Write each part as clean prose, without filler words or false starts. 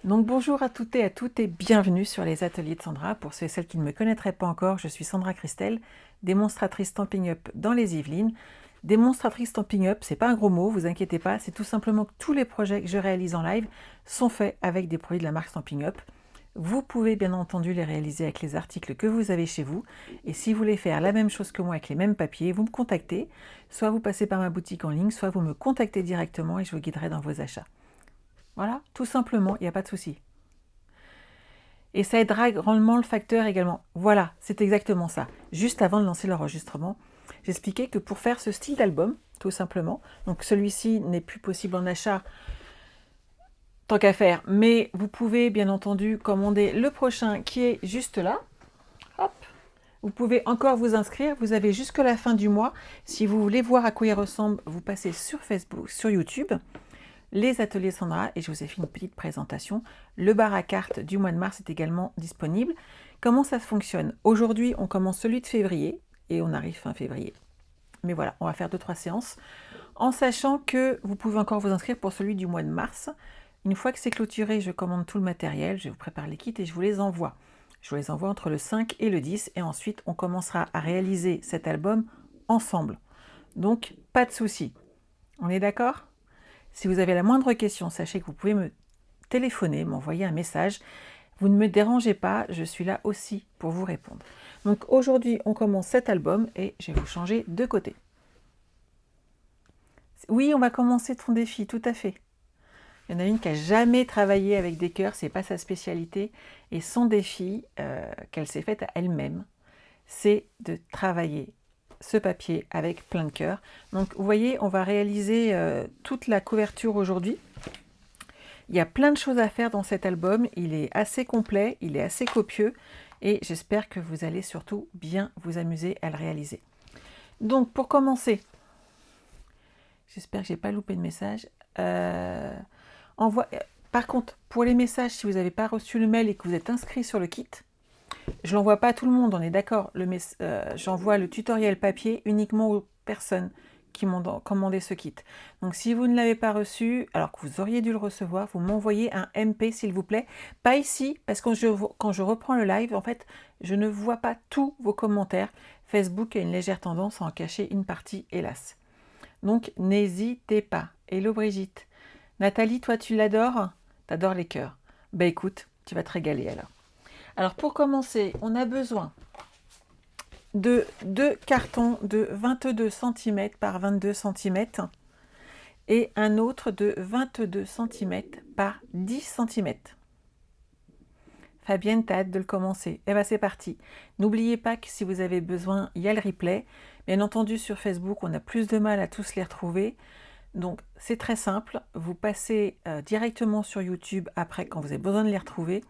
Donc bonjour à toutes et bienvenue sur les ateliers de Sandra. Pour ceux et celles qui ne me connaîtraient pas encore, je suis Sandra Christelle, démonstratrice Stampin' Up dans les Yvelines. Démonstratrice Stampin' Up, c'est pas un gros mot, vous inquiétez pas, c'est tout simplement que tous les projets que je réalise en live sont faits avec des produits de la marque Stampin' Up. Vous pouvez bien entendu les réaliser avec les articles que vous avez chez vous. Et si vous voulez faire la même chose que moi avec les mêmes papiers, vous me contactez. Soit vous passez par ma boutique en ligne, soit vous me contactez directement et je vous guiderai dans vos achats. Voilà, tout simplement, il n'y a pas de souci. Et ça aidera grandement le facteur également. Voilà, c'est exactement ça. Juste avant de lancer l'enregistrement, j'expliquais que pour faire ce style d'album, tout simplement, donc celui-ci n'est plus possible en achat tant qu'à faire, mais vous pouvez bien entendu commander le prochain qui est juste là. Hop. Vous pouvez encore vous inscrire, vous avez jusqu'à la fin du mois. Si vous voulez voir à quoi il ressemble, vous passez sur Facebook, sur YouTube. Les ateliers Sandra, et je vous ai fait une petite présentation. Le bar à cartes du mois de mars est également disponible. Comment ça fonctionne? Aujourd'hui, on commence celui de février, et on arrive fin février. Mais voilà, on va faire 2-3 séances, en sachant que vous pouvez encore vous inscrire pour celui du mois de mars. Une fois que c'est clôturé, je commande tout le matériel, je vous prépare les kits et je vous les envoie. Je vous les envoie entre le 5 et le 10, et ensuite on commencera à réaliser cet album ensemble. Donc, pas de souci. On est d'accord? Si vous avez la moindre question, sachez que vous pouvez me téléphoner, m'envoyer un message. Vous ne me dérangez pas, je suis là aussi pour vous répondre. Donc aujourd'hui, on commence cet album et je vais vous changer de côté. Oui, on va commencer ton défi, tout à fait. Il y en a une qui n'a jamais travaillé avec des cœurs, c'est pas sa spécialité. Et son défi, qu'elle s'est faite à elle-même, c'est de travailler ce papier avec plein de cœurs. Donc vous voyez, on va réaliser toute la couverture aujourd'hui. Il y a plein de choses à faire dans cet album, il est assez complet, il est assez copieux et j'espère que vous allez surtout bien vous amuser à le réaliser. Donc pour commencer, j'espère que je n'ai pas loupé de message. Par contre, pour les messages, si vous n'avez pas reçu le mail et que vous êtes inscrit sur le kit, je ne l'envoie pas à tout le monde, on est d'accord. J'envoie le tutoriel papier uniquement aux personnes qui m'ont commandé ce kit. Donc si vous ne l'avez pas reçu, alors que vous auriez dû le recevoir, vous m'envoyez un MP s'il vous plaît. Pas ici, parce que quand je reprends le live, en fait, je ne vois pas tous vos commentaires. Facebook a une légère tendance à en cacher une partie, hélas. Donc n'hésitez pas. Hello Brigitte. Nathalie, toi tu l'adores? T'adores les cœurs. Bah écoute, tu vas te régaler alors. Alors pour commencer, on a besoin de 2 cartons de 22 cm par 22 cm et un autre de 22 cm par 10 cm. Fabienne, t'as hâte de le commencer. Eh bien c'est parti. N'oubliez pas que si vous avez besoin, il y a le replay. Bien entendu sur Facebook, on a plus de mal à tous les retrouver. Donc c'est très simple, vous passez directement sur YouTube après quand vous avez besoin de les retrouver.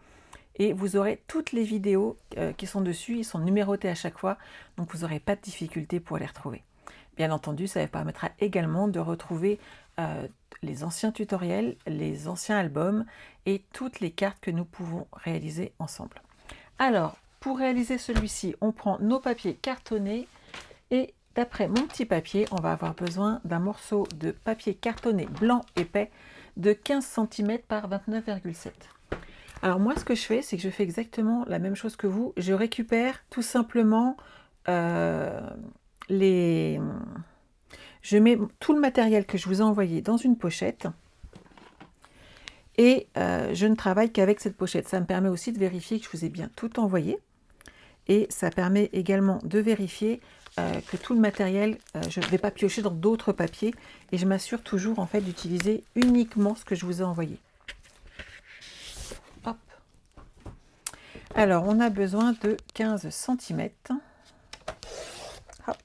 Et vous aurez toutes les vidéos qui sont dessus, ils sont numérotés à chaque fois, donc vous n'aurez pas de difficulté pour les retrouver. Bien entendu, ça vous permettra également de retrouver les anciens tutoriels, les anciens albums et toutes les cartes que nous pouvons réaliser ensemble. Alors, pour réaliser celui-ci, on prend nos papiers cartonnés et d'après mon petit papier, on va avoir besoin d'un morceau de papier cartonné blanc épais de 15 cm par 29,7. Alors moi, ce que je fais, c'est que je fais exactement la même chose que vous. Je récupère tout simplement je mets tout le matériel que je vous ai envoyé dans une pochette et je ne travaille qu'avec cette pochette. Ça me permet aussi de vérifier que je vous ai bien tout envoyé et ça permet également de vérifier que tout le matériel, je ne vais pas piocher dans d'autres papiers et je m'assure toujours en fait d'utiliser uniquement ce que je vous ai envoyé. Hop. Alors, on a besoin de 15 cm. Hop.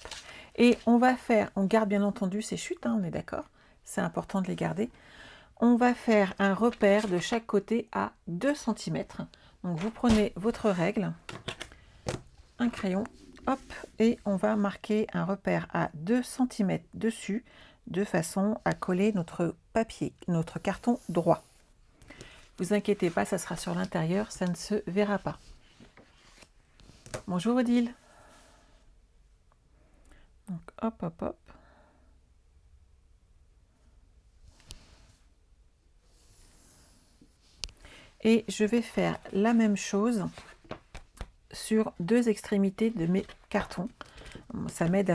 Et on va faire, on garde bien entendu ces chutes, hein, on est d'accord, c'est important de les garder. On va faire un repère de chaque côté à 2 cm. Donc vous prenez votre règle, un crayon, hop, et on va marquer un repère à 2 cm dessus, de façon à coller notre papier, notre carton droit. Vous inquiétez pas, ça sera sur l'intérieur, ça ne se verra pas. Bonjour Odile. Donc hop, hop, hop. Et je vais faire la même chose sur deux extrémités de mes cartons. Ça m'aide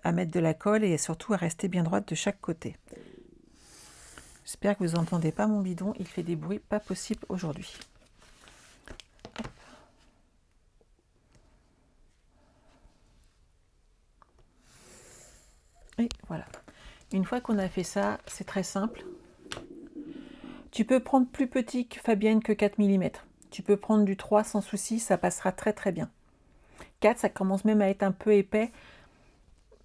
à mettre de la colle et surtout à rester bien droite de chaque côté. J'espère que vous n'entendez pas mon bidon, il fait des bruits pas possibles aujourd'hui. Et voilà. Une fois qu'on a fait ça, c'est très simple. Tu peux prendre plus petit que Fabienne que 4 mm. Tu peux prendre du 3 sans souci, ça passera très très bien. 4, ça commence même à être un peu épais.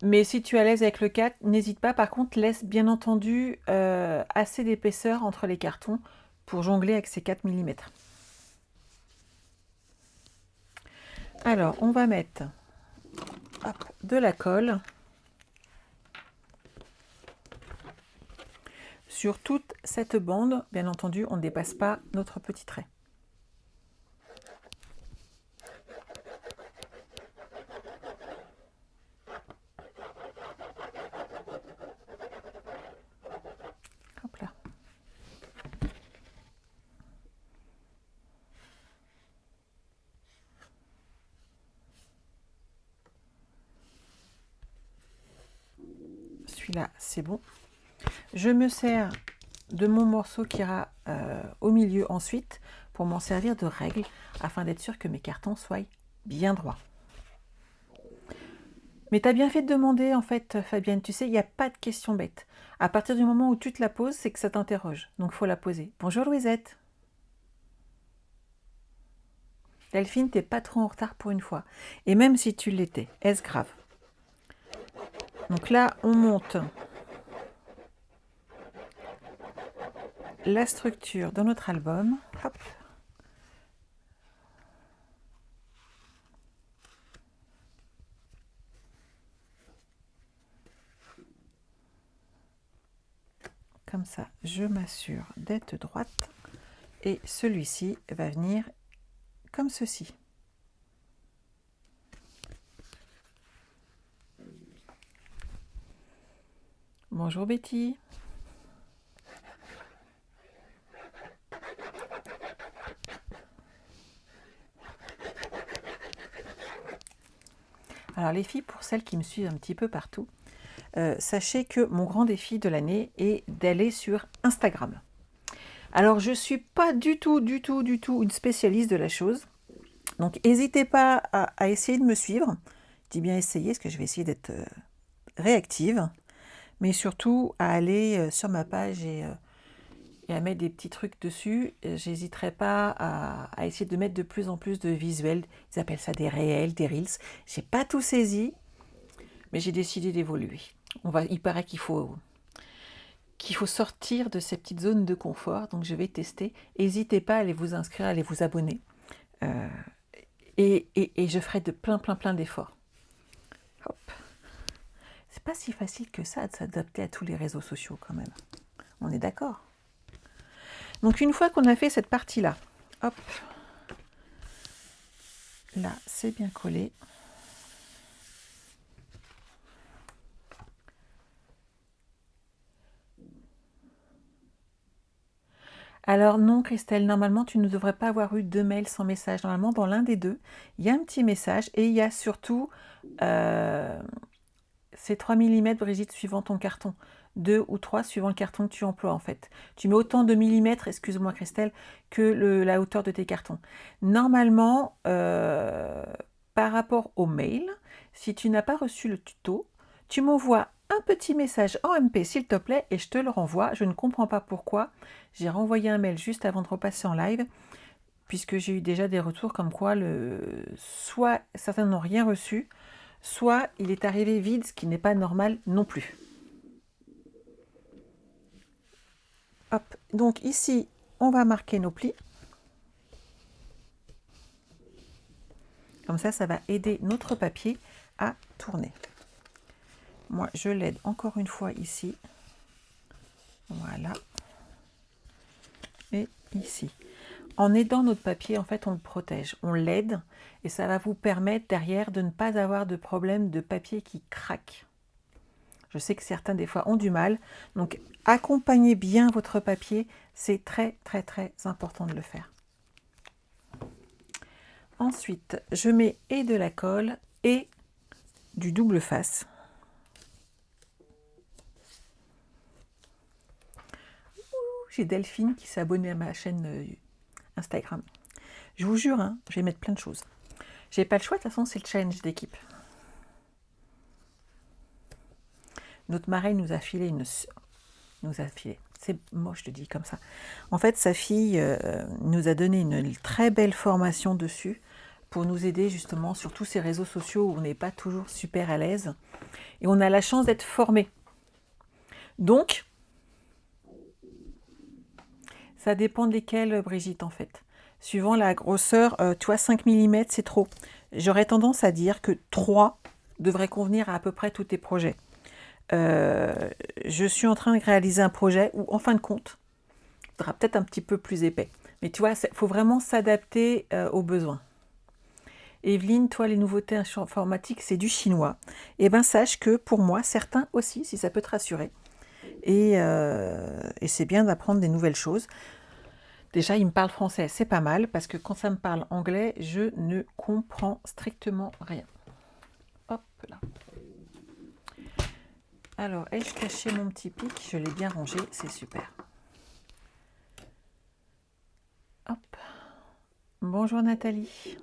Mais si tu es à l'aise avec le 4, n'hésite pas. Par contre, laisse bien entendu assez d'épaisseur entre les cartons pour jongler avec ces 4 mm. Alors, on va mettre de la colle sur toute cette bande. Bien entendu, on ne dépasse pas notre petit trait. Hop là. Celui-là, c'est bon. Je me sers de mon morceau qui ira au milieu ensuite pour m'en servir de règle afin d'être sûr que mes cartons soient bien droits. Mais tu as bien fait de demander en fait, Fabienne, tu sais, il n'y a pas de question bête. À partir du moment où tu te la poses, c'est que ça t'interroge. Donc il faut la poser. Bonjour Louisette. Delphine, t'es pas trop en retard pour une fois. Et même si tu l'étais, est-ce grave? Donc là, on monte la structure de notre album. Hop. Comme ça, je m'assure d'être droite. Et celui-ci va venir comme ceci. Bonjour Betty. Alors les filles, pour celles qui me suivent un petit peu partout, sachez que mon grand défi de l'année est d'aller sur Instagram. Alors je ne suis pas du tout une spécialiste de la chose. Donc n'hésitez pas à essayer de me suivre. Je dis bien essayer, parce que je vais essayer d'être réactive. Mais surtout à aller sur ma page et à mettre des petits trucs dessus. J'hésiterai pas à essayer de mettre de plus en plus de visuels. Ils appellent ça des réels, des reels. J'ai pas tout saisi, mais j'ai décidé d'évoluer. Il paraît qu'il faut sortir de ces petites zones de confort, donc je vais tester. N'hésitez pas à aller vous inscrire, à aller vous abonner. Et je ferai de plein d'efforts. Hop. C'est pas si facile que ça de s'adapter à tous les réseaux sociaux quand même. On est d'accord? Donc une fois qu'on a fait cette partie-là, hop, là c'est bien collé. Alors non Christelle, normalement tu ne devrais pas avoir eu 2 mails sans message. Normalement dans l'un des deux, il y a un petit message et il y a surtout ces 3 mm Brigitte suivant ton carton. 2 ou 3 suivant le carton que tu emploies en fait. Tu mets autant de millimètres, excuse-moi Christelle, que la hauteur de tes cartons. Normalement, par rapport au mail, si tu n'as pas reçu le tuto, tu m'envoies un petit message en MP s'il te plaît et je te le renvoie. Je ne comprends pas pourquoi. J'ai renvoyé un mail juste avant de repasser en live puisque j'ai eu déjà des retours comme quoi soit certains n'ont rien reçu, soit il est arrivé vide, ce qui n'est pas normal non plus. Hop, donc ici, on va marquer nos plis. Comme ça va aider notre papier à tourner. Moi, je l'aide encore une fois ici. Voilà. Et ici. En aidant notre papier, en fait, on le protège. On l'aide et ça va vous permettre derrière de ne pas avoir de problème de papier qui craque. Je sais que certains des fois ont du mal. Donc accompagnez bien votre papier, c'est très très très important de le faire. Ensuite, je mets et de la colle et du double face. J'ai Delphine qui s'est abonnée à ma chaîne Instagram. Je vous jure, hein, je vais mettre plein de choses. J'ai pas le choix, de toute façon, c'est le challenge d'équipe. Notre marraine nous a filé c'est moche de dire comme ça. En fait, sa fille nous a donné une très belle formation dessus pour nous aider justement sur tous ces réseaux sociaux où on n'est pas toujours super à l'aise. Et on a la chance d'être formé. Donc, ça dépend desquels, Brigitte, en fait. Suivant la grosseur, tu vois, 5 mm, c'est trop. J'aurais tendance à dire que 3 devrait convenir à peu près tous tes projets. Je suis en train de réaliser un projet où, en fin de compte, il faudra peut-être un petit peu plus épais. Mais tu vois, il faut vraiment s'adapter aux besoins. Evelyne, toi, les nouveautés informatiques, c'est du chinois. Eh bien, sache que pour moi, certains aussi, si ça peut te rassurer. Et c'est bien d'apprendre des nouvelles choses. Déjà, il me parle français, c'est pas mal, parce que quand ça me parle anglais, je ne comprends strictement rien. Hop là. Alors, ai-je caché mon petit pic? Je l'ai bien rangé, c'est super. Hop. Bonjour Nathalie.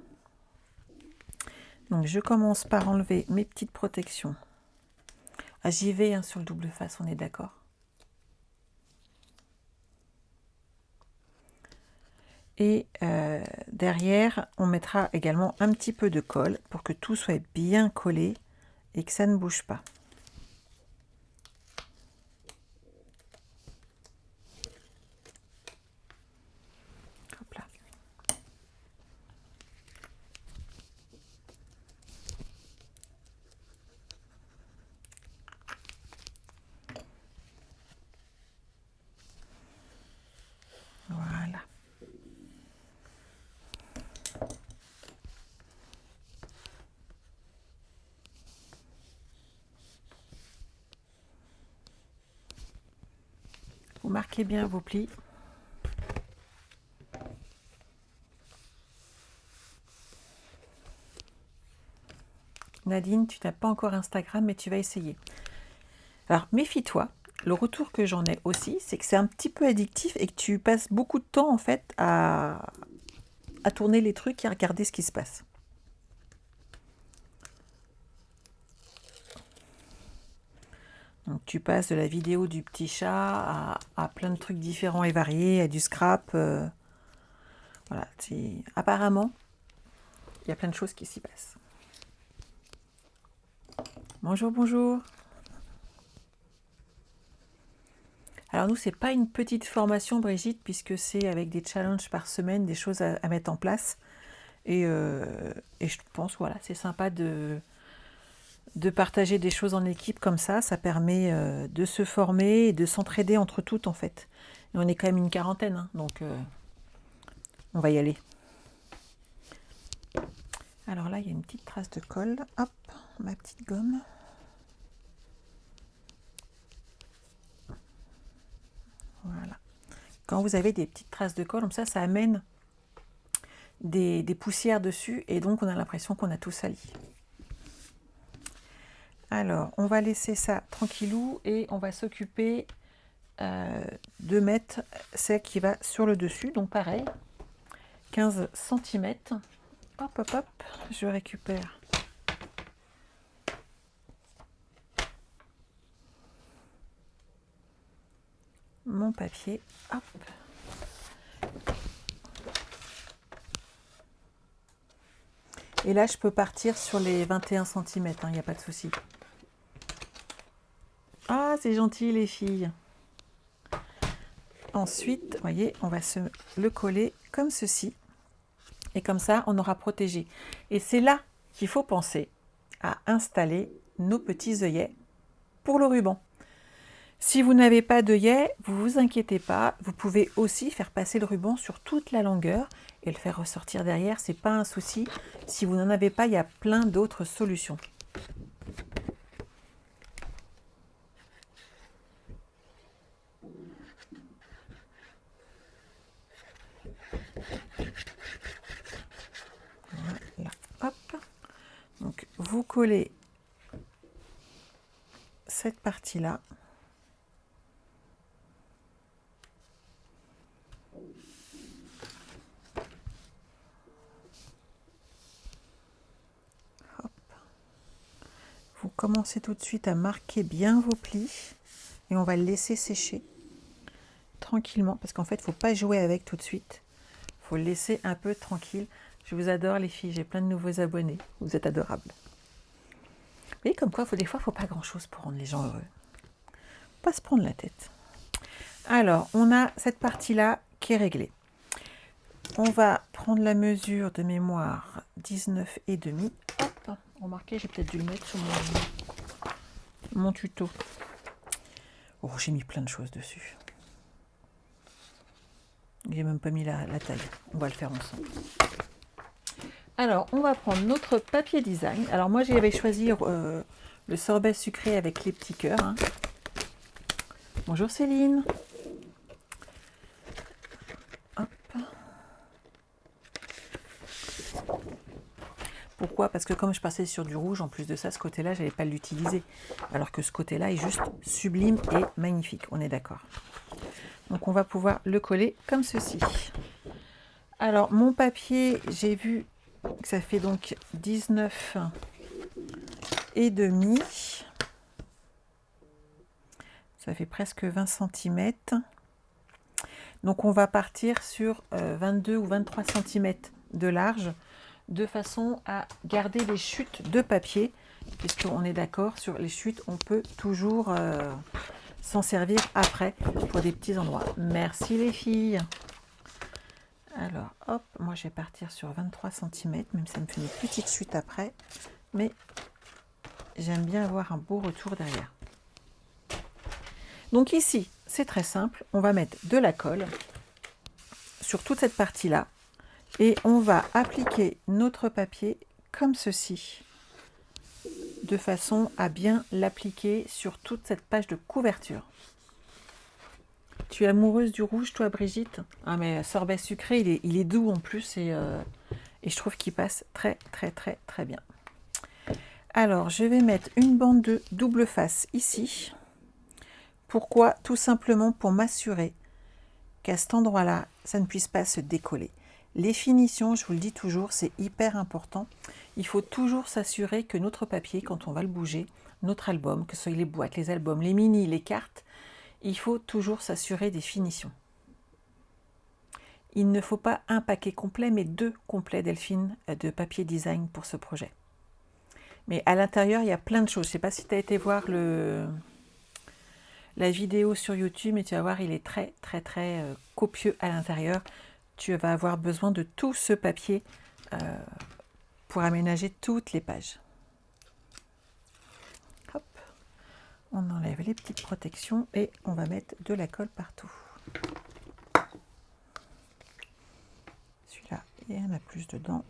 Donc, je commence par enlever mes petites protections. Ah, j'y vais hein, sur le double face, on est d'accord. Et derrière, on mettra également un petit peu de colle pour que tout soit bien collé et que ça ne bouge pas. Hop là. Voilà. Vous marquez bien vos plis. Nadine, tu n'as pas encore Instagram, mais tu vas essayer. Alors, méfie-toi. Le retour que j'en ai aussi, c'est que c'est un petit peu addictif et que tu passes beaucoup de temps, en fait, à tourner les trucs et à regarder ce qui se passe. Donc, tu passes de la vidéo du petit chat à plein de trucs différents et variés, à du scrap. Voilà. Apparemment, il y a plein de choses qui s'y passent. Bonjour, bonjour. Alors nous, c'est pas une petite formation, Brigitte, puisque c'est avec des challenges par semaine, des choses à mettre en place. Et je pense, voilà, c'est sympa de partager des choses en équipe comme ça. Ça permet de se former et de s'entraider entre toutes, en fait. Et on est quand même une quarantaine, hein, donc on va y aller. Alors là, il y a une petite trace de colle. Hop, ma petite gomme. Voilà. Quand vous avez des petites traces de colle, comme ça amène des poussières dessus et donc on a l'impression qu'on a tout sali. Alors, on va laisser ça tranquillou et on va s'occuper de mettre celle qui va sur le dessus. Donc pareil, 15 cm. Hop, hop, hop, je récupère mon papier. Hop. Et là, je peux partir sur les 21 cm, il n'y a pas de souci. Ah, c'est gentil les filles. Ensuite, vous voyez, on va se le coller comme ceci. Et comme ça, on aura protégé. Et c'est là qu'il faut penser à installer nos petits œillets pour le ruban. Si vous n'avez pas d'œillet, vous vous inquiétez pas. Vous pouvez aussi faire passer le ruban sur toute la longueur et le faire ressortir derrière. C'est pas un souci. Si vous n'en avez pas, il y a plein d'autres solutions. Voilà, hop. Donc vous collez cette partie-là. Vous commencez tout de suite à marquer bien vos plis et on va le laisser sécher tranquillement parce qu'en fait, il ne faut pas jouer avec tout de suite. Il faut le laisser un peu tranquille. Je vous adore les filles, j'ai plein de nouveaux abonnés. Vous êtes adorables. Vous voyez comme quoi, des fois, il ne faut pas grand-chose pour rendre les gens heureux. Pas se prendre la tête. Alors, on a cette partie-là qui est réglée. On va prendre la mesure de mémoire 19,5. Hop, remarquez, j'ai peut-être dû le mettre sur mon tuto. Oh, j'ai mis plein de choses dessus. J'ai même pas mis la taille. On va le faire ensemble. Alors, on va prendre notre papier design. Alors, moi, j'avais choisi le sorbet sucré avec les petits cœurs. Hein. Bonjour Céline. Hop. Pourquoi? Parce que comme je passais sur du rouge, en plus de ça, ce côté-là, je n'allais pas l'utiliser. Alors que ce côté-là est juste sublime et magnifique. On est d'accord. Donc, on va pouvoir le coller comme ceci. Alors, mon papier, j'ai vu que ça fait donc 19,5. Ça fait presque 20 cm. Donc, on va partir sur 22 ou 23 cm de large, de façon à garder les chutes de papier, puisqu'on est d'accord, sur les chutes, on peut toujours s'en servir après pour des petits endroits. Merci les filles. Alors, hop, moi je vais partir sur 23 cm, même si ça me fait une petite chute après, mais j'aime bien avoir un beau retour derrière. Donc ici, c'est très simple, on va mettre de la colle sur toute cette partie-là et on va appliquer notre papier comme ceci, de façon à bien l'appliquer sur toute cette page de couverture. Tu es amoureuse du rouge, toi, Brigitte? Ah, mais sorbet sucré, il est doux en plus et je trouve qu'il passe très, très, très, très bien. Alors, je vais mettre une bande de double face ici. Pourquoi? Tout simplement pour m'assurer qu'à cet endroit-là, ça ne puisse pas se décoller. Les finitions, je vous le dis toujours, c'est hyper important. Il faut toujours s'assurer que notre papier, quand on va le bouger, notre album, que ce soit les boîtes, les albums, les mini, les cartes, il faut toujours s'assurer des finitions. Il ne faut pas un paquet complet, mais 2 complets, Delphine, de papier design pour ce projet. Mais à l'intérieur, il y a plein de choses. Je ne sais pas si tu as été voir la vidéo sur YouTube, mais tu vas voir, il est très, très, très copieux à l'intérieur. Tu vas avoir besoin de tout ce papier pour aménager toutes les pages. Hop. On enlève les petites protections et on va mettre de la colle partout. Celui-là, il y en a plus dedans.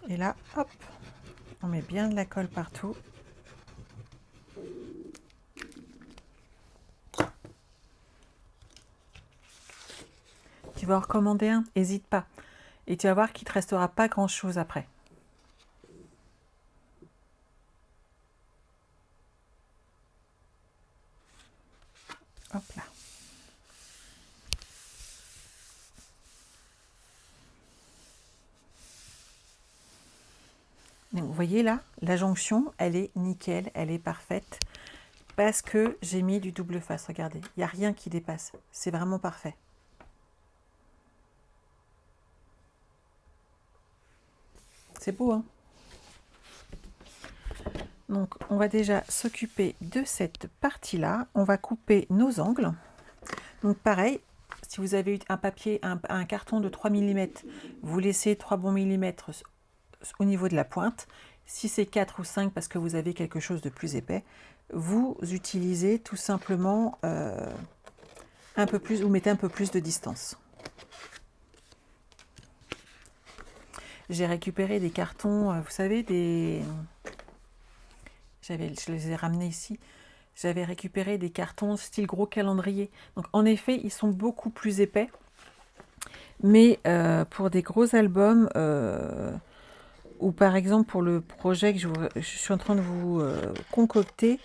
Et là, hop, on met bien de la colle partout. Tu vas en recommander un, n'hésite pas. Et tu vas voir qu'il ne te restera pas grand-chose après. Hop là. Donc, vous voyez là, la jonction, elle est nickel, elle est parfaite. Parce que j'ai mis du double face, regardez. Il n'y a rien qui dépasse. C'est vraiment parfait. C'est beau, hein? Donc, on va déjà s'occuper de cette partie-là. On va couper nos angles. Donc, pareil, si vous avez un papier, un carton de 3 mm, vous laissez 3 bons millimètres au niveau de la pointe. Si c'est 4 ou 5 parce que vous avez quelque chose de plus épais, vous utilisez tout simplement un peu plus, vous mettez un peu plus de distance. J'ai récupéré des cartons, vous savez, je les ai ramenés ici, j'avais récupéré des cartons style gros calendrier. Donc en effet, ils sont beaucoup plus épais. Mais pour des gros albums, ou par exemple pour le projet que je suis en train de vous concocter,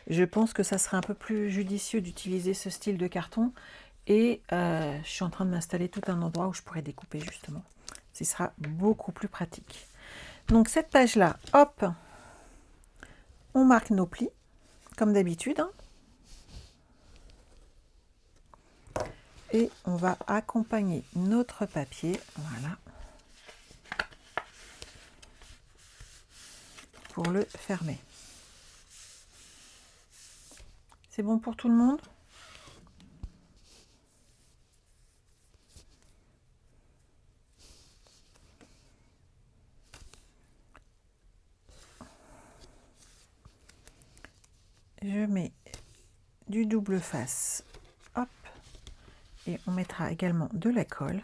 je pense que ça serait un peu plus judicieux d'utiliser ce style de carton. Et je suis en train de m'installer tout un endroit où je pourrais découper justement. Ce sera beaucoup plus pratique. Donc cette page-là, hop, on marque nos plis, comme d'habitude. Hein. Et on va accompagner notre papier, voilà, pour le fermer. C'est bon pour tout le monde? Je mets du double face, hop, et on mettra également de la colle.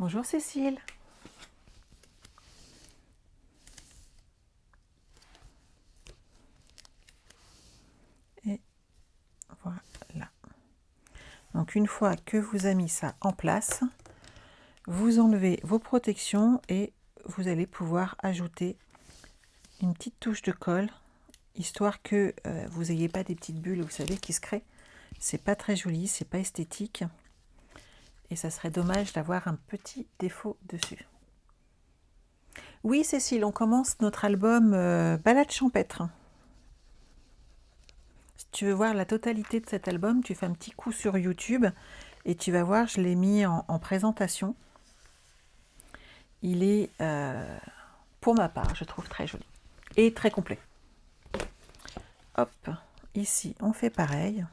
Bonjour Cécile. Et voilà. Donc une fois que vous avez mis ça en place, vous enlevez vos protections et vous allez pouvoir ajouter une petite touche de colle, histoire que vous n'ayez pas des petites bulles, vous savez, qui se créent. C'est pas très joli, c'est pas esthétique. Et ça serait dommage d'avoir un petit défaut dessus. Oui Cécile, on commence notre album Balade champêtre. Si tu veux voir la totalité de cet album, tu fais un petit coup sur YouTube et tu vas voir, je l'ai mis en présentation. Il est, pour ma part, je trouve très joli et très complet. Hop, ici on fait pareil.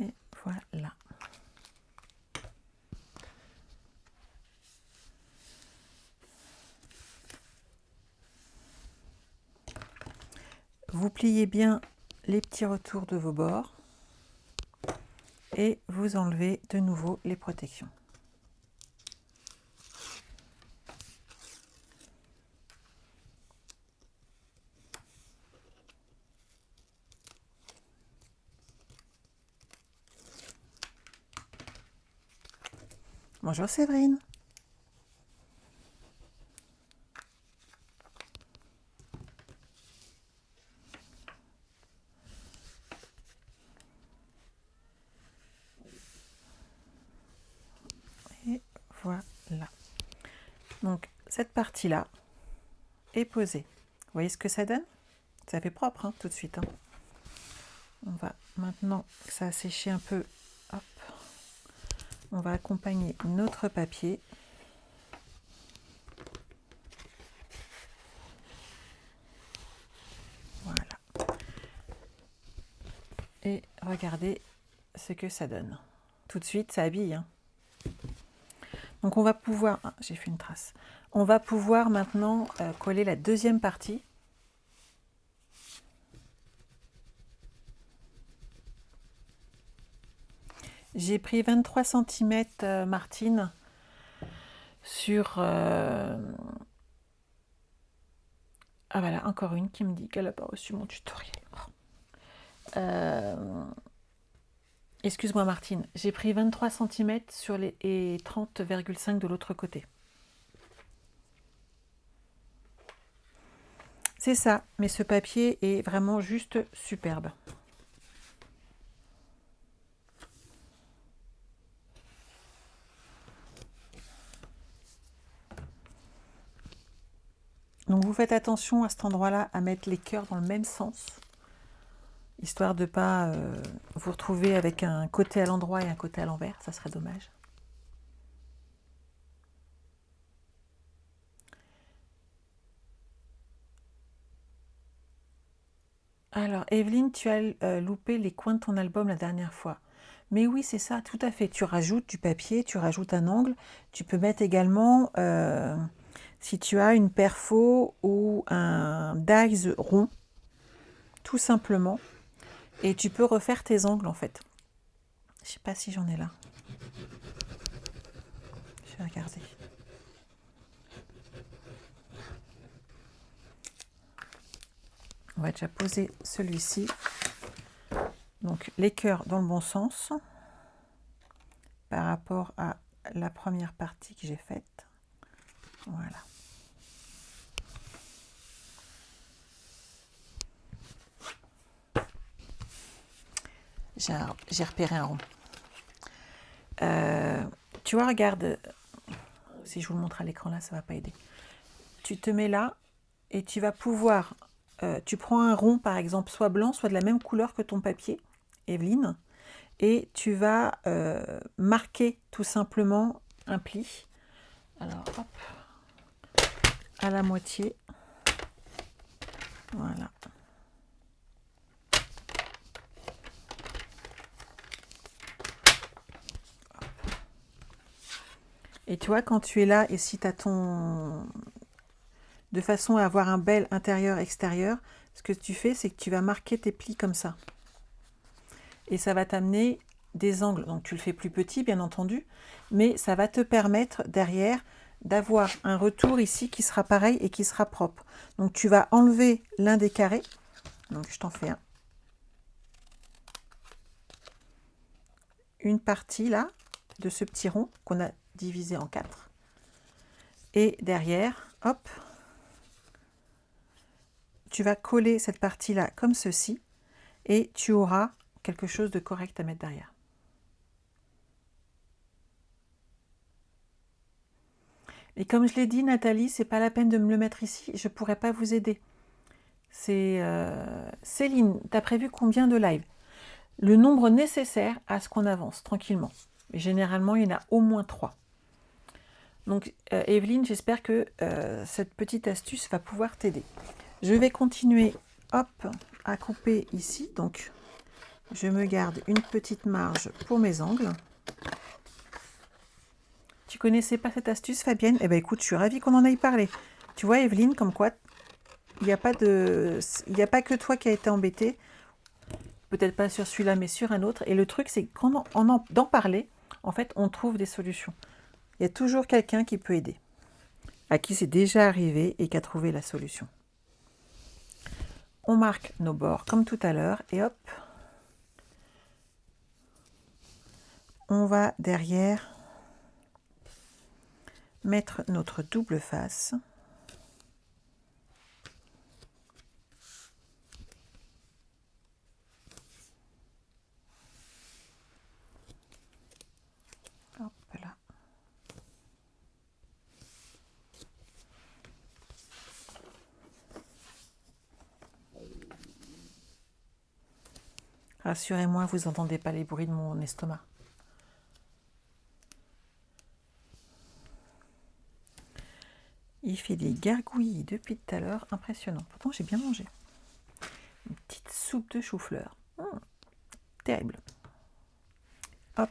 Et voilà. Vous pliez bien les petits retours de vos bords et vous enlevez de nouveau les protections. Bonjour Séverine. Et voilà. Donc cette partie-là est posée. Vous voyez ce que ça donne? Ça fait propre hein, tout de suite. Hein. On va maintenant que ça a séché un peu, hop, on va accompagner notre papier. Voilà. Et regardez ce que ça donne. Tout de suite, ça habille. Hein. Donc on va pouvoir, ah, j'ai fait une trace. On va pouvoir maintenant coller la deuxième partie. J'ai pris 23 cm Martine sur... Ah voilà, encore une qui me dit qu'elle n'a pas reçu mon tutoriel. Excuse-moi Martine, j'ai pris 23 cm sur les et 30,5 de l'autre côté. C'est ça, mais ce papier est vraiment juste superbe. Donc vous faites attention à cet endroit-là à mettre les cœurs dans le même sens, histoire de ne pas vous retrouver avec un côté à l'endroit et un côté à l'envers, ça serait dommage. Alors, Evelyne, tu as loupé les coins de ton album la dernière fois. Mais oui, c'est ça, tout à fait. Tu rajoutes du papier, tu rajoutes un angle. Tu peux mettre également, si tu as une perfo ou un dies rond, tout simplement. Et tu peux refaire tes angles en fait. Je sais pas si j'en ai là. Je vais regarder. On va déjà poser celui-ci. Donc les cœurs dans le bon sens par rapport à la première partie que j'ai faite. Voilà. J'ai repéré un rond. Tu vois, regarde, si je vous le montre à l'écran là, ça va pas aider. Tu te mets là et tu vas pouvoir, tu prends un rond par exemple, soit blanc, soit de la même couleur que ton papier, Evelyne, et tu vas marquer tout simplement un pli. Alors, hop, à la moitié. Voilà. Et tu vois, quand tu es là, et si tu as ton... de façon à avoir un bel intérieur-extérieur, ce que tu fais, c'est que tu vas marquer tes plis comme ça. Et ça va t'amener des angles. Donc tu le fais plus petit, bien entendu, mais ça va te permettre derrière d'avoir un retour ici qui sera pareil et qui sera propre. Donc tu vas enlever l'un des carrés. Donc je t'en fais un. Une partie là, de ce petit rond qu'on a divisé en 4. Et derrière, hop, tu vas coller cette partie-là comme ceci, et tu auras quelque chose de correct à mettre derrière. Et comme je l'ai dit, Nathalie, c'est pas la peine de me le mettre ici, je pourrais pas vous aider. C'est Céline, tu as prévu combien de lives? Le nombre nécessaire à ce qu'on avance tranquillement. Et généralement, il y en a au moins 3. Donc, Evelyne, j'espère que cette petite astuce va pouvoir t'aider. Je vais continuer, hop, à couper ici. Donc, je me garde une petite marge pour mes angles. Tu connaissais pas cette astuce, Fabienne? Eh bien, écoute, je suis ravie qu'on en aille parlé. Tu vois, Evelyne, comme quoi, il n'y a pas que toi qui a été embêtée. Peut-être pas sur celui-là, mais sur un autre. Et le truc, c'est d'en parler, en fait, on trouve des solutions. Il y a toujours quelqu'un qui peut aider, à qui c'est déjà arrivé et qui a trouvé la solution. On marque nos bords comme tout à l'heure et hop, on va derrière mettre notre double face. Hop là. Rassurez-moi, vous n'entendez pas les bruits de mon estomac. Il fait des gargouillis depuis tout à l'heure, impressionnant. Pourtant, j'ai bien mangé. Une petite soupe de chou-fleur. Terrible. Hop.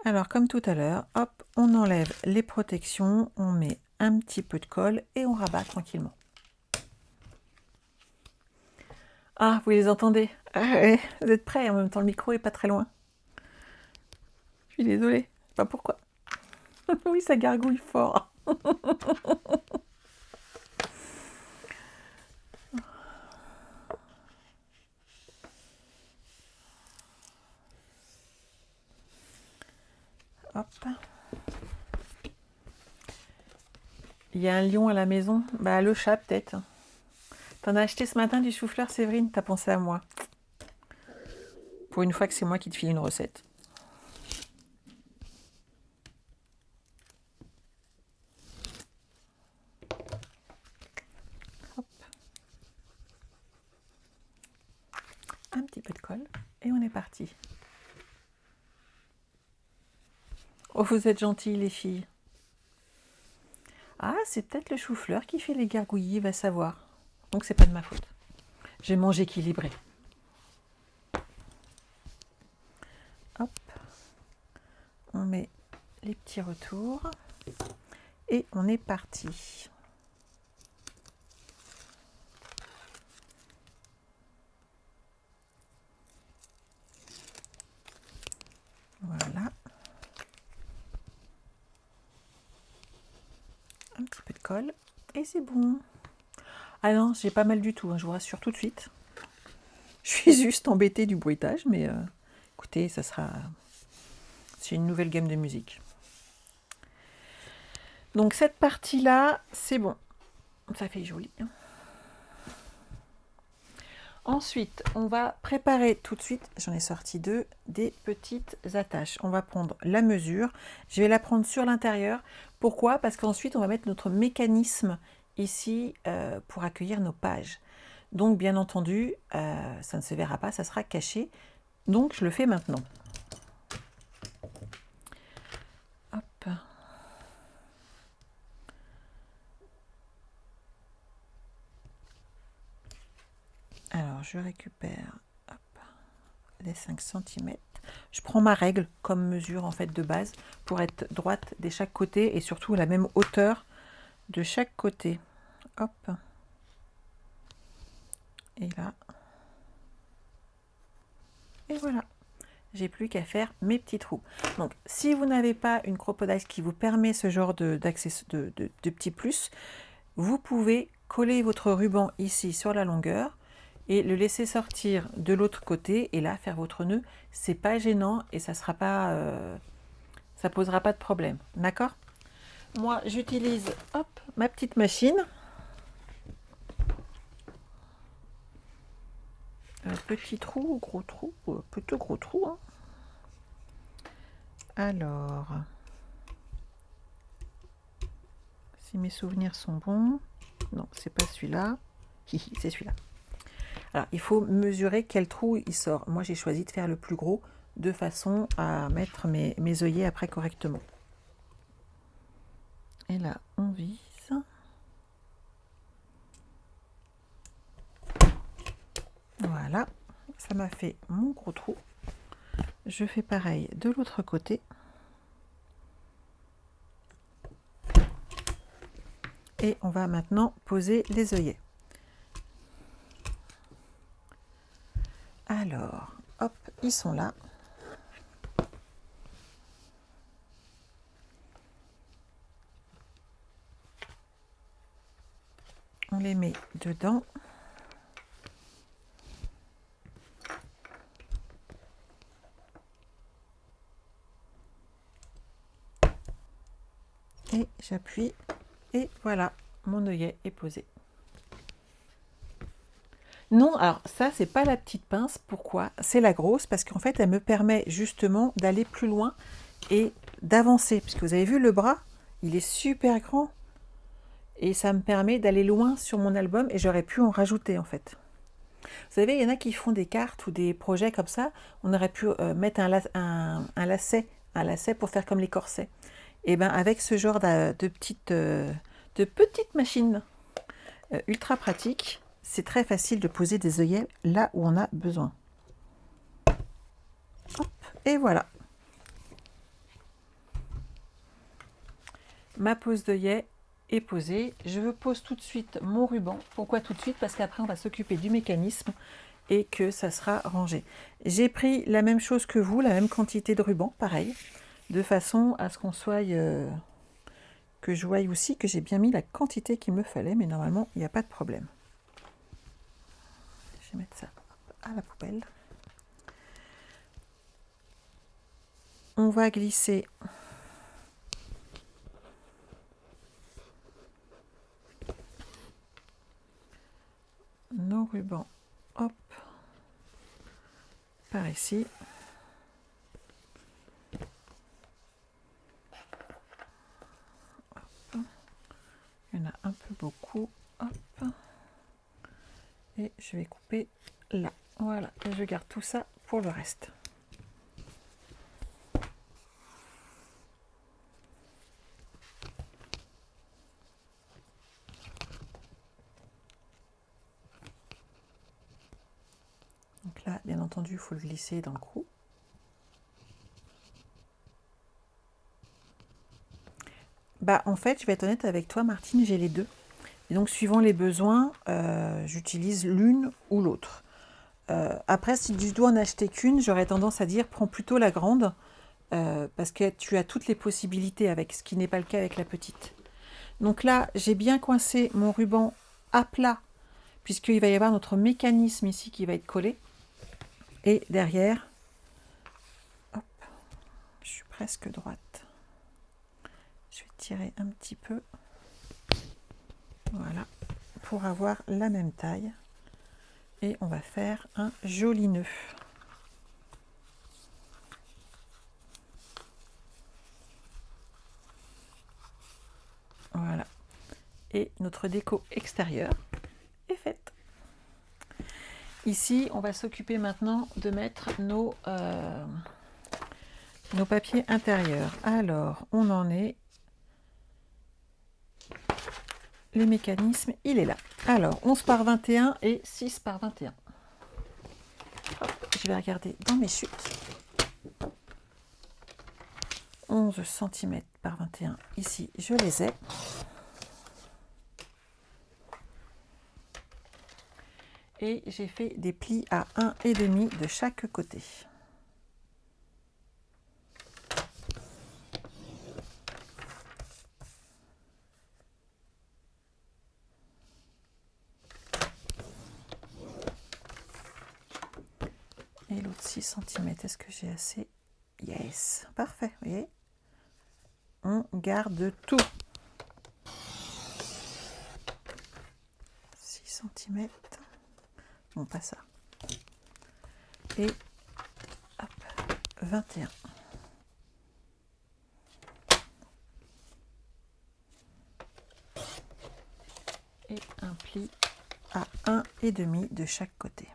Alors, comme tout à l'heure, hop, on enlève les protections, on met un petit peu de colle et on rabat tranquillement. Ah, vous les entendez? Ouais, vous êtes prêts? En même temps, le micro est pas très loin. Je suis désolée, je sais pas pourquoi. Oui, ça gargouille fort. Hop. Il y a un lion à la maison. Bah, le chat, peut-être. T'en as acheté ce matin du chou-fleur, Séverine? T'as pensé à moi. Pour une fois que c'est moi qui te file une recette. Hop. Un petit peu de colle. Et on est parti. Oh, vous êtes gentilles, les filles. Ah, c'est peut-être le chou-fleur qui fait les gargouillis, va savoir. Donc c'est pas de ma faute. Je mange équilibré. Hop. On met les petits retours. Et on est parti. Voilà. Un petit peu de colle. Et c'est bon. Ah non, j'ai pas mal du tout, hein, je vous rassure tout de suite. Je suis juste embêtée du bruitage, mais écoutez, ça sera... C'est une nouvelle gamme de musique. Donc cette partie-là, c'est bon. Ça fait joli. Hein. Ensuite, on va préparer tout de suite, j'en ai sorti deux, des petites attaches. On va prendre la mesure. Je vais la prendre sur l'intérieur. Pourquoi? Parce qu'ensuite, on va mettre notre mécanisme ici pour accueillir nos pages. Donc, bien entendu, ça ne se verra pas, ça sera caché. Donc, je le fais maintenant. Hop. Alors, je récupère hop, les 5 cm. Je prends ma règle comme mesure en fait de base pour être droite de chaque côté et surtout à la même hauteur de chaque côté. Hop. Et là. Et voilà. J'ai plus qu'à faire mes petits trous. Donc, si vous n'avez pas une crocodile qui vous permet ce genre de petits plus, vous pouvez coller votre ruban ici sur la longueur et le laisser sortir de l'autre côté et là faire votre nœud. C'est pas gênant et ça sera pas, ça posera pas de problème. D'accord? Moi, j'utilise ma petite machine. Petit trou ou gros trou? Plutôt gros trou. Hein. Alors, si mes souvenirs sont bons, non, c'est pas celui-là. C'est celui-là. Alors, il faut mesurer quel trou il sort. Moi, j'ai choisi de faire le plus gros de façon à mettre mes œillets après correctement. Et là, on vise. Voilà, ça m'a fait mon gros trou. Je fais pareil de l'autre côté. Et on va maintenant poser les œillets. Alors, hop, ils sont là. On les met dedans. Et j'appuie. Et voilà, mon œillet est posé. Non, alors ça, c'est pas la petite pince. Pourquoi? C'est la grosse, parce qu'en fait, elle me permet justement d'aller plus loin et d'avancer. Puisque vous avez vu le bras, il est super grand. Et ça me permet d'aller loin sur mon album et j'aurais pu en rajouter en fait. Vous savez, il y en a qui font des cartes ou des projets comme ça. On aurait pu mettre un lacet pour faire comme les corsets. Et bien avec ce genre de petites machines ultra pratiques, c'est très facile de poser des œillets là où on a besoin. Hop, et voilà. Ma pose d'œillet est posée. Je pose tout de suite mon ruban. Pourquoi tout de suite? Parce qu'après, on va s'occuper du mécanisme et que ça sera rangé. J'ai pris la même chose que vous, la même quantité de ruban, pareil, de façon à ce qu'on soit... que je voie aussi que j'ai bien mis la quantité qu'il me fallait, mais normalement, il n'y a pas de problème. Je vais mettre ça à la poubelle. On va glisser nos rubans, hop, par ici. Hop. Il y en a un peu beaucoup, hop. Et je vais couper là. Voilà, et je garde tout ça pour le reste. bien entendu, il faut le glisser dans le trou. Bah, en fait, je vais être honnête avec toi, Martine, j'ai les deux. Et donc, suivant les besoins, j'utilise l'une ou l'autre. Après, si tu dois en acheter qu'une, j'aurais tendance à dire prends plutôt la grande, parce que tu as toutes les possibilités avec, ce qui n'est pas le cas avec la petite. Donc là, j'ai bien coincé mon ruban à plat, puisqu'il va y avoir notre mécanisme ici qui va être collé. Et derrière, hop, je suis presque droite. Je vais tirer un petit peu. Voilà, pour avoir la même taille. Et on va faire un joli nœud. Voilà. Et notre déco extérieure est faite. Ici, on va s'occuper maintenant de mettre nos papiers intérieurs. Alors, on en est. Les mécanismes, il est là. Alors, 11 par 21 et 6 par 21. Hop, je vais regarder dans mes chutes. 11 cm par 21, ici, je les ai. Et j'ai fait des plis à 1,5 de chaque côté. Et l'autre 6 cm, est-ce que j'ai assez? Yes, parfait, vous voyez. On garde tout. 6 cm. Bon, pas ça. Et hop, 21. Et un pli à 1,5 de chaque côté.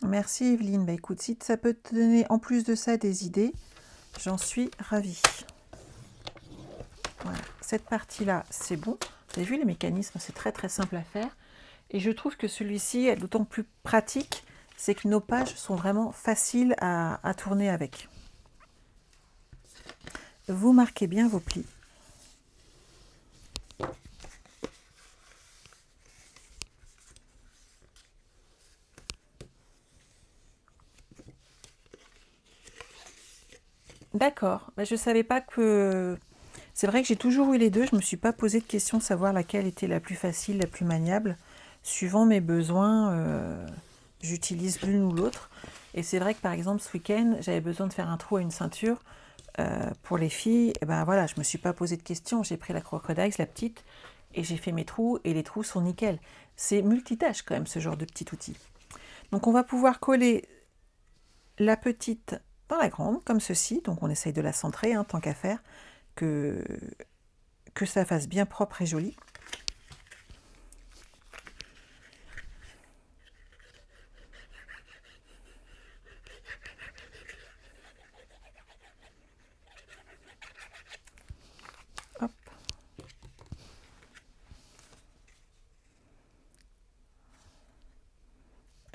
Merci Evelyne. Bah écoute, si ça peut te donner en plus de ça des idées, j'en suis ravie. Voilà, cette partie-là, c'est bon. Vous avez vu, les mécanismes, c'est très très simple à faire. Et je trouve que celui-ci est d'autant plus pratique, c'est que nos pages sont vraiment faciles à tourner avec. Vous marquez bien vos plis. D'accord, je ne savais pas que... C'est vrai que j'ai toujours eu les deux, je ne me suis pas posé de question de savoir laquelle était la plus facile, la plus maniable. Suivant mes besoins, j'utilise l'une ou l'autre. Et c'est vrai que par exemple ce week-end, j'avais besoin de faire un trou à une ceinture pour les filles. Et ben voilà, je ne me suis pas posé de questions, j'ai pris la Crocodiles, la petite, et j'ai fait mes trous, et les trous sont nickel. C'est multitâche quand même ce genre de petit outil. Donc on va pouvoir coller la petite dans la grande, comme ceci. Donc on essaye de la centrer, hein, tant qu'à faire, que ça fasse bien propre et joli. Hop.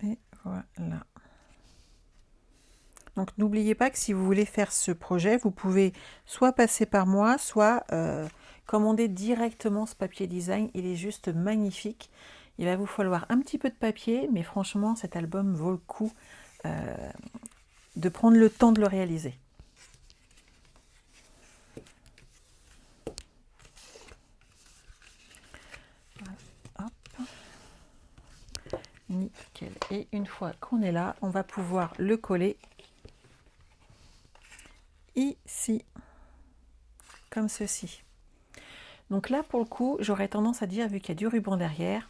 Et voilà. Donc n'oubliez pas que si vous voulez faire ce projet, vous pouvez soit passer par moi, soit commander directement ce papier design. Il est juste magnifique. Il va vous falloir un petit peu de papier, mais franchement, cet album vaut le coup de prendre le temps de le réaliser. Hop. Nickel. Et une fois qu'on est là, on va pouvoir le coller ici, comme ceci. Donc là, pour le coup, j'aurais tendance à dire, vu qu'il y a du ruban derrière,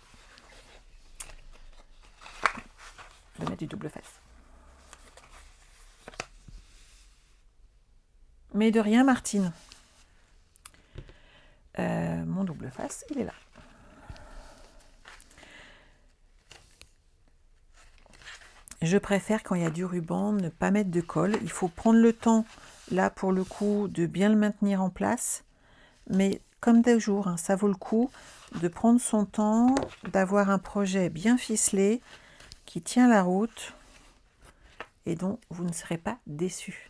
de mettre du double face. Mais de rien, Martine. Mon double face, il est là. Je préfère, quand il y a du ruban, ne pas mettre de colle. Il faut prendre le temps là pour le coup de bien le maintenir en place, mais comme toujours, hein, ça vaut le coup de prendre son temps, d'avoir un projet bien ficelé, qui tient la route et dont vous ne serez pas déçus.